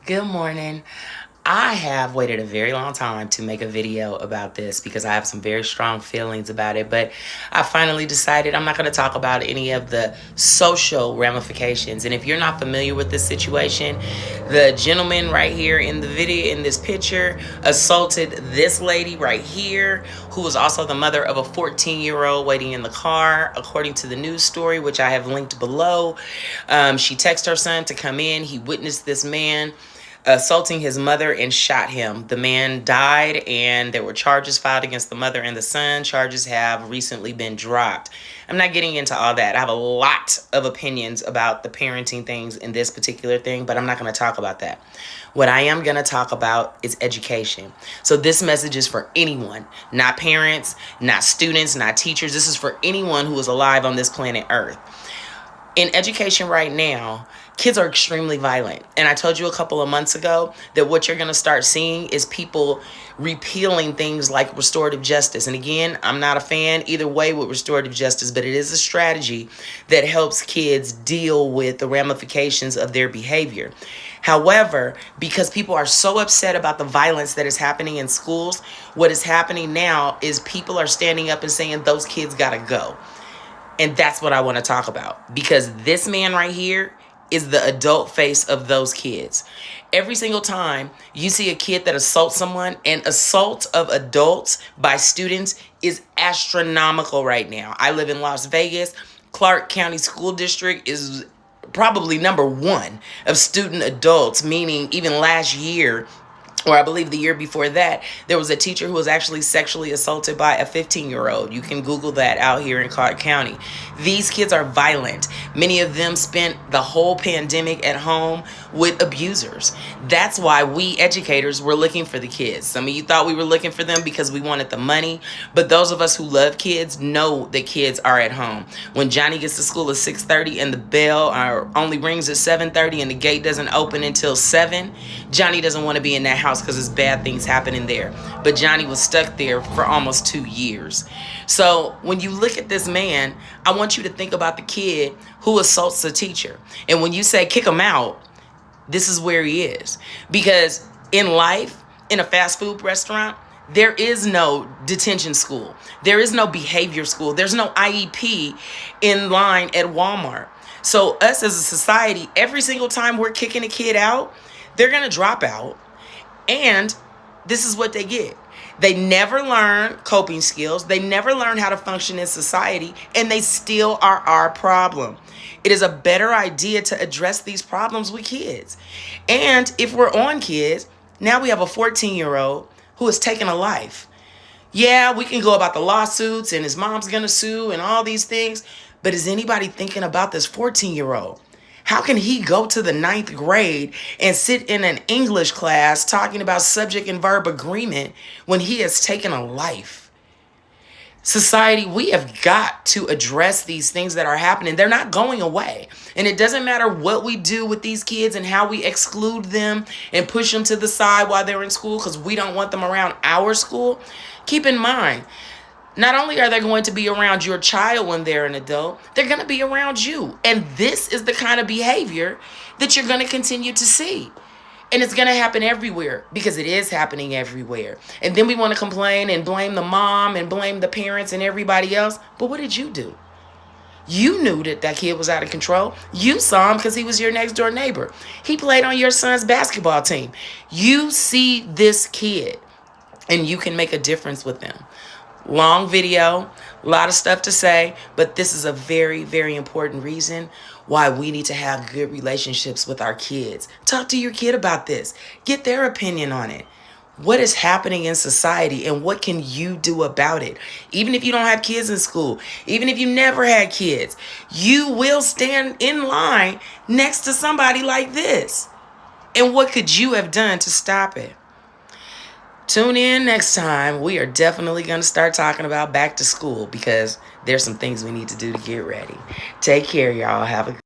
Good morning. I have waited a very long time to make a video about this because I have some very strong feelings about it, but I finally decided I'm not going to talk about any of the social ramifications. And if you're not familiar with this situation, the gentleman right here in the video, in this picture, assaulted this lady right here, who was also the mother of a 14-year-old waiting in the car, according to the news story, which I have linked below. She texted her son to come in. He witnessed this man assaulting his mother and shot him. The man died, and there were charges filed against the mother and the son. Charges have recently been dropped. I'm not getting into all that. I have a lot of opinions about the parenting things in this particular thing, but I'm not going to talk about that. What I am going to talk about is education. So this message is for anyone, not parents, not students, not teachers. This is for anyone who is alive on this planet Earth. In education right now, kids are extremely violent. And I told you a couple of months ago that what you're going to start seeing is people repealing things like restorative justice. And again, I'm not a fan either way with restorative justice, but it is a strategy that helps kids deal with the ramifications of their behavior. However, because people are so upset about the violence that is happening in schools, what is happening now is people are standing up and saying those kids got to go. And that's what I want to talk about, because this man right here is the adult face of those kids. Every single time you see a kid that assaults someone, and assault of adults by students is astronomical right now. I live in Las Vegas. Clark County School District is probably number one of student adults, meaning even last year, or I believe the year before that, there was a teacher who was actually sexually assaulted by a 15-year-old. You can Google that out here in Clark County. These kids are violent. Many of them spent the whole pandemic at home with abusers. That's why we educators were looking for the kids. Some of you thought we were looking for them because we wanted the money, but those of us who love kids know that kids are at home. When Johnny gets to school at 6:30 and the bell only rings at 7:30 and the gate doesn't open until 7, Johnny doesn't want to be in that house because there's bad things happening there. But Johnny was stuck there for almost 2 years. So when you look at this man, I want you to think about the kid who assaults a teacher. And when you say kick him out, this is where he is. Because in life, in a fast food restaurant, there is no detention school. There is no behavior school. There's no IEP in line at Walmart. So us as a society, every single time we're kicking a kid out, they're going to drop out. And this is what they get. They never learn coping skills. They never learn how to function in society, and they still are our problem. It is a better idea to address these problems with kids. And if we're on kids, now we have a 14-year-old who has taken a life. Yeah, we can go about the lawsuits and his mom's going to sue and all these things, but is anybody thinking about this 14-year-old? How can he go to the 9th grade and sit in an English class talking about subject and verb agreement when he has taken a life? Society, we have got to address these things that are happening. They're not going away. And it doesn't matter what we do with these kids and how we exclude them and push them to the side while they're in school because we don't want them around our school. Keep in mind, not only are they going to be around your child when they're an adult, they're going to be around you. And this is the kind of behavior that you're going to continue to see. And it's going to happen everywhere because it is happening everywhere. And then we want to complain and blame the mom and blame the parents and everybody else. But what did you do? You knew that that kid was out of control. You saw him because he was your next door neighbor. He played on your son's basketball team. You see this kid and you can make a difference with them. Long video, a lot of stuff to say, but this is a very, very important reason why we need to have good relationships with our kids. Talk to your kid about this. Get their opinion on it. What is happening in society and what can you do about it? Even if you don't have kids in school, even if you never had kids, you will stand in line next to somebody like this. And what could you have done to stop it? Tune in next time. We are definitely going to start talking about back to school because there's some things we need to do to get ready. Take care, y'all. Have a